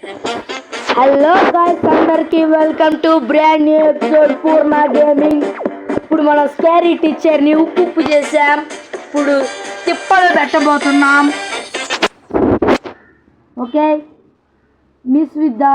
Hello guys, అందరికి welcome to brand new episode Purna gaming. ఇప్పుడు మనం స్కేరీ టీచర్ని ఉప్పు చేసాం. ఇప్పుడు తిప్పలు పెట్టబోతున్నాం. Okay, miss with the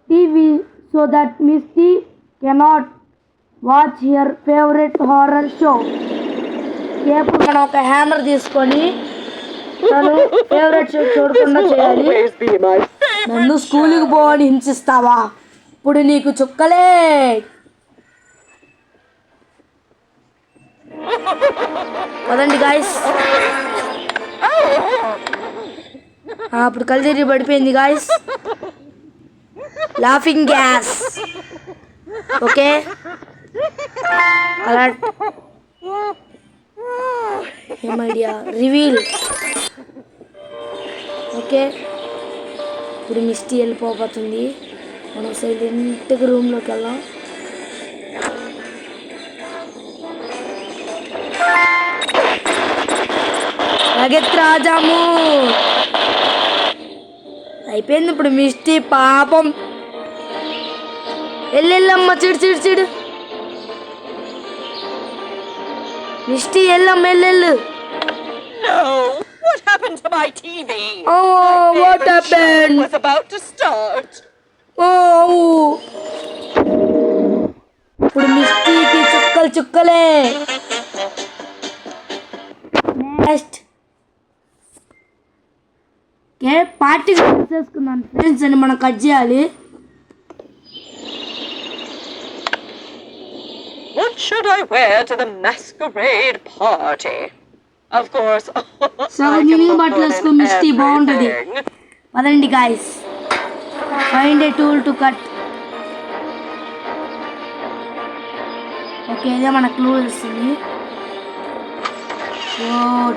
TV so that miss T cannot watch here favourite horror show. ఇప్పుడు మనం ఒక హ్యామర్ తీసుకొని తను ఫేవరెట్ షో చూడకుండా చేయాలి. నన్ను స్కూల్కి పోవని హింసిస్తావా? ఇప్పుడు నీకు చుక్కలే. పదండి గాయస్. అప్పుడు కలిసి పడిపోయింది గాయస్. Laughing gas. ఓకే, అలా ఏం ఐడియా రివీల్. ఓకే, ఇప్పుడు మిస్టీ వెళ్ళిపోతుంది. మనం సైలెంట్గా రూమ్లోకి వెళ్దాం. రాజాము అయిపోయింది. ఇప్పుడు మిస్టీ పాపం వెళ్ళమ్మ. చిడు మిస్టీ వెళ్ళు. What happened to my TV? Oh, what happened? Was about to start. Oh. ఇప్పుడు మిస్టీకి చుక్కలే. నెక్స్ట్ పార్టీ చేసుకున్నాను ఫ్రెండ్స్ అని మనం కట్ చేయాలి. What should I wear to the masquerade party? Of course. So new బట్టలు వేసుకో మిస్టీ, బాగుంటుంది. పదండి guys, find a tool to cut. Okay, ఇదే మన క్లూ ఇస్తుంది. సో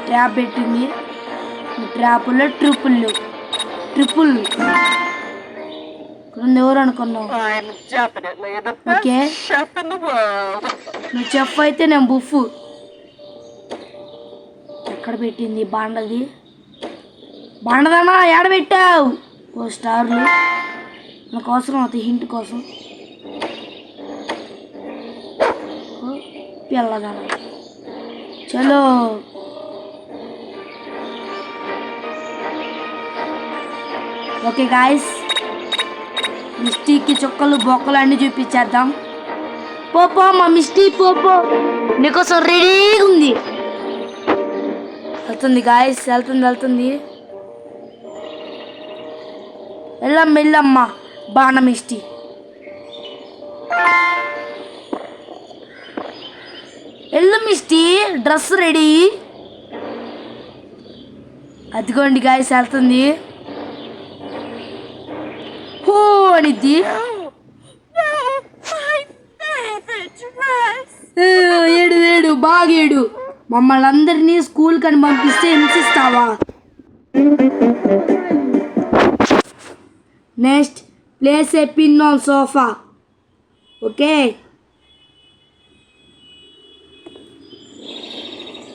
ట్రాప్ పెట్టింది. ట్రాపుల్లో ట్రిపుల్ ఎవరు అనుకున్నావు? ఓకే, నువ్వు చెఫ్ అయితే నేను బుఫ్. ఎక్కడ పెట్టింది బాండది? బాండదానా ఏడ పెట్టావు? ఓ స్టార్లు నాకు అవసరం అవుతాయి హింట్ కోసం. పిల్లదానా చలో. ఓకే గాయస్, మిస్టీకి చుక్కలు బొక్కలు అన్నీ చూపించేద్దాం. పోపో మా మిస్టీ పోపో, నీకోసం రెడీగా ఉంది. వెళ్తుంది గాయస్, వెళ్తుంది. వెళ్ళమ్మ బాణ మిస్టీ. Misty dress ready. అదిగోండి గాయస్, వెళ్తుంది. హో అనిద్ది. ఏడు బాగా ఏడు. మమ్మల్ని అందరినీ స్కూల్ కని పంపిస్తే హింసిస్తావా? Next place a pin on sofa. Okay,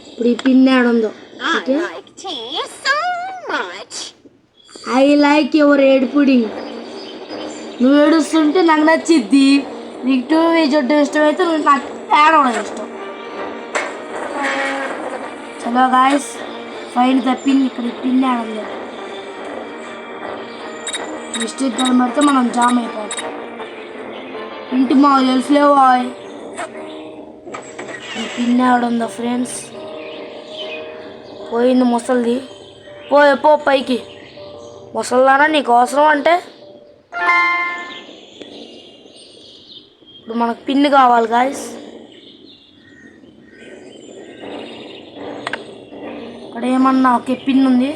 ఇప్పుడు ఈ పిన్ ఏడుందో. ఐ లైక్ యువర్ ఎడ్ పుడింగ్. నువ్వు ఏడుస్తుంటే నాకు నచ్చిద్ది. నీకు టూవీ జొడ్డు ఇష్టమైతే నాకు ఏడవడం ఇష్టం. చలో గాయస్, ఫైన్ ద పిన్. ఇక్కడ పిన్ ఏడుంది. మిస్టేక్ కనబడితే మనం జామ్ అయిపోతాం. ఇంటి మాకు తెలుసులేవా ఈ పిన్ ఏడుందో ఫ్రెండ్స్. పోయింది ముసలిది. పో పైకి. ముసల్దానా నీకు అవసరం అంటే? ఇప్పుడు మనకు పిన్ కావాలి గాయస్. ఇక్కడ ఏమన్నా ఓకే పిన్ ఉంది.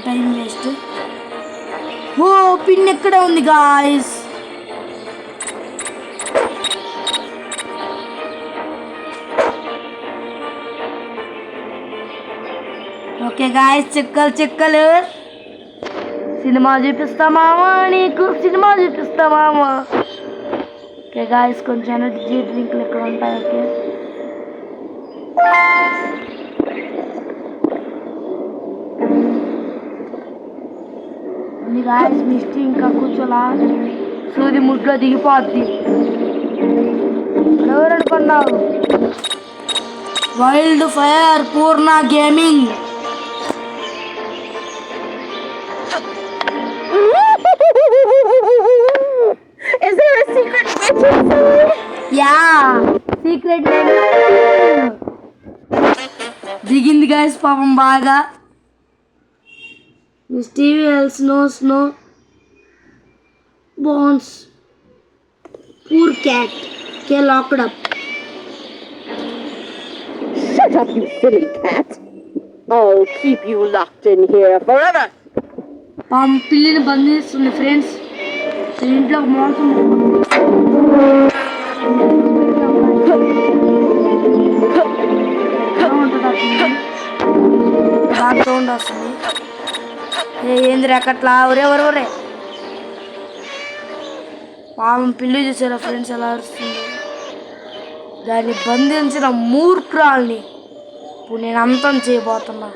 Time waste. ఓ పిన్ ఎక్కడ ఉంది గాయస్? ఓకే గాయస్, చిక్కలు సినిమా చూపిస్తామామా నీకు, సినిమా చూపిస్తామామా. ఓకే గాయస్, కొంచెం ఎనర్జీ డ్రింక్లు ఇక్కడ ఉంటాయి. ఓకే, ఇది గాయస్ మిస్టీ ఇంకా కూర్చోలా సూది ముట్లో దిగిపోద్ది. ఎవరు అనుకున్నావు? Wild fire Purna gaming. Is there a secret witch inside? Yeah secret దిగింది గాయస్ పాపం బాగా. Miss TV snow bones poor cat K locked up. Shut up, you silly cat. I'll keep you locked in here forever. పాపం పిల్లిని బంధిస్తుంది friends. ఇంట్లో మోసం బాగా sound వస్తుంది. ఏంది అట్లా ఒరే పాపం పిల్లి చూసారా ఫ్రెండ్స్ ఎలా అరుస్తుంది. దాన్ని బంధించిన మూర్ఖురాల్ని ఇప్పుడు నేను అంతం చేయబోతున్నా.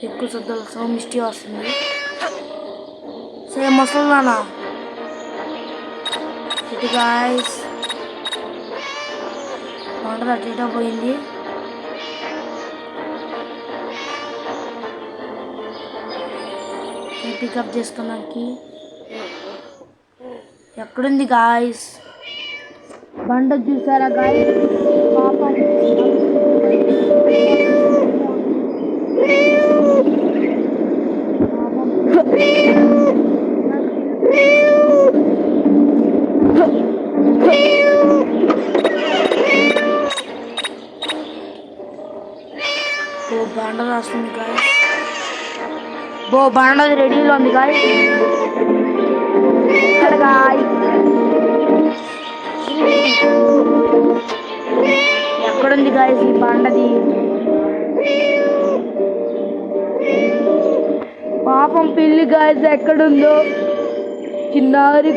ఎక్కువ శబ్దాలు సౌండ్ మిస్టీ వస్తుంది. సరే మసలానా ఇటు గాయస్ వంటలు అటు ఇటో పోయింది. పికప్ చేసుకున్నాకి ఎక్కడుంది గాయస్? బండ చూసారా గాయస్? పాపం బండ రాస్తుంది గాయస్. బండది రెడీలో ఉంది గాయస్. ఇక్కడ గాయస్ ఎక్కడుంది గాయస్ ఈ బండది? పాపం పిల్లి గాయస్ ఎక్కడుందో. చిన్నారి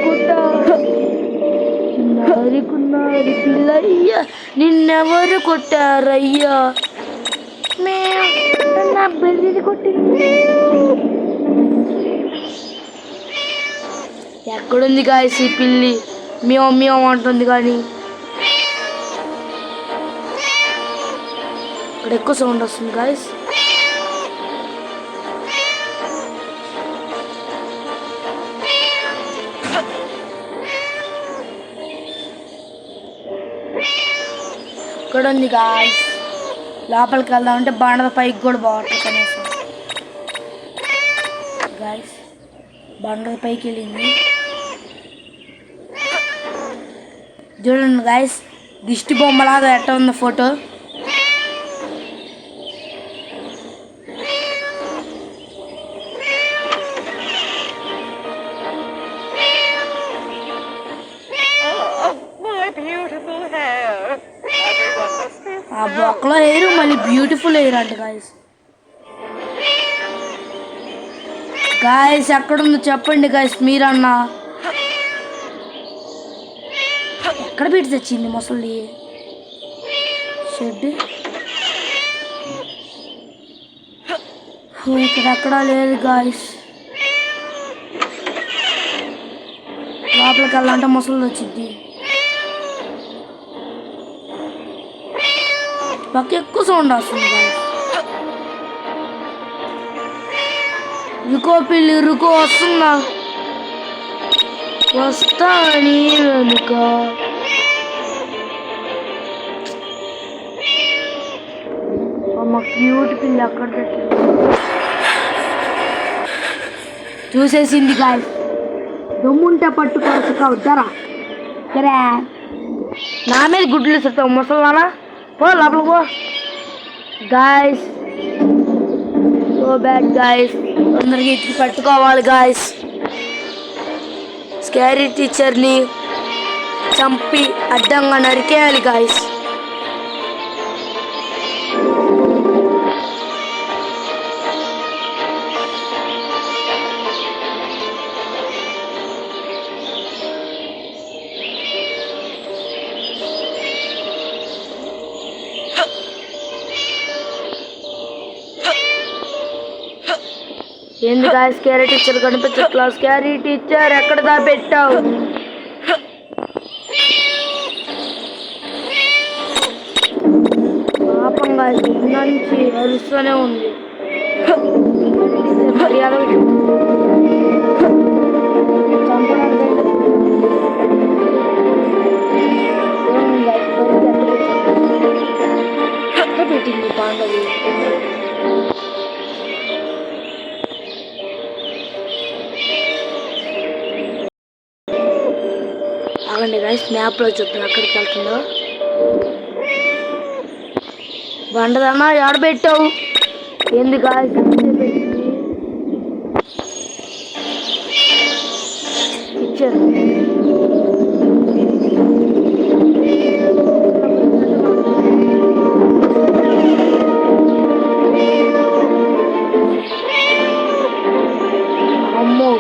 పిల్లయ్యా నిన్నెవరు కొట్టారయ్యా? నా బెల్లిని కొట్టింది. ఎక్కడుంది గాయస్ ఈ పిల్లి? మేము అంటుంది కానీ ఇక్కడ ఎక్కువ సౌండ్ వస్తుంది గాయస్. ఇక్కడ ఉంది గాయస్. లోపలికి వెళ్దామంటే బండ పైకి కూడా బాగుంటుంది కనీసం. గాయస్ బండ పైకి వెళ్ళింది చూడండి గాయస్. దిష్టి బొమ్మలాగా ఎట్ట ఉంది ఫోటో. ఆ బొక్కలో హెయిర్ మళ్ళీ బ్యూటిఫుల్ హెయిర్ అంట గాయస్ ఎక్కడుందో చెప్పండి గాయస్ మీరన్నా. ఎక్కడ పెట్టి తెచ్చింది ముసలి షెడ్? ఇక్కడ ఎక్కడా లేదు గాయస్. లోపలికి వెళ్ళాలంటే ముసలి వచ్చింది. బాగా ఎక్కువ సౌండ్ వస్తుంది గాయస్. రుకో పిల్లి రుకో వస్తున్నా. వస్తా నీ వెనుక. అమ్మ క్యూట్ పిల్లి అక్కడ చూసేసింది గాయస్. దమ్ముంటే పట్టుకోవచ్చు అవుతారా? సరే నా మీద గుడ్లు ఇస్తావు ముసలానా. పో లోపల పో గాయస్. So bad guys. తొందరగా ఇచ్చి పట్టుకోవాలి గాయస్. స్కేరీ టీచర్ని చంపి అడ్డంగా నరికేయాలి గాయస్. ఏంది గాయస్ క్యారీ టీచర్ కనిపించట్లా? క్యారీ టీచర్ ఎక్కడ దా పెట్టావు? పాపం గాయస్ నుంచి అరుస్తూనే ఉంది. మర్యాద పెట్టింది పాండవి. అలాంటి గైస్ మ్యాప్లో చూద్దాం ఎక్కడికి వెళ్తుందో. బండదన్నా ఆడబెట్టావు ఏంది గాయస్? ఇచ్చారు అమ్మో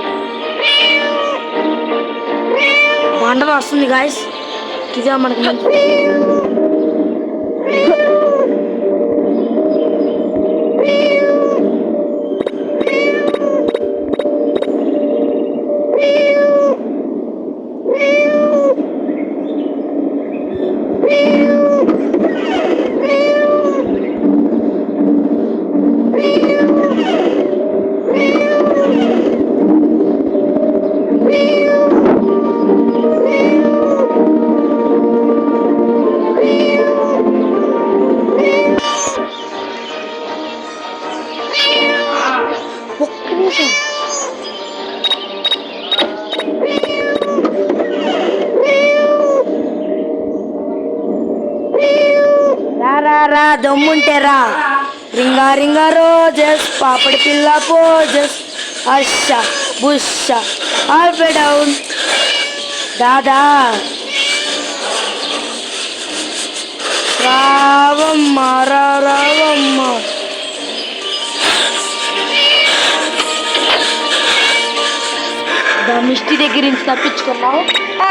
బండలు వస్తుంది గాయస్. ఇదే మనకి మంచి రా దమ్ముంటే రా. రింగా రింగా రోజెస్ పాపడి పిల్ల పోజెస్ అష బుష ఆల్ఫే డౌన్ దాదా రావమ్మ రావమ్మ. మిస్టి దగ్గర నుంచి తప్పించుకున్నావు.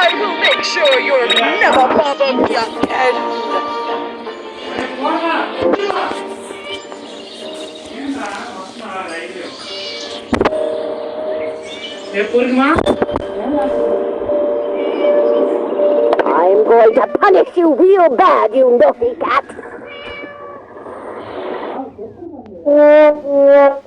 I will make sure you're never bothered again. I'm going to punish you real bad, you naughty cat.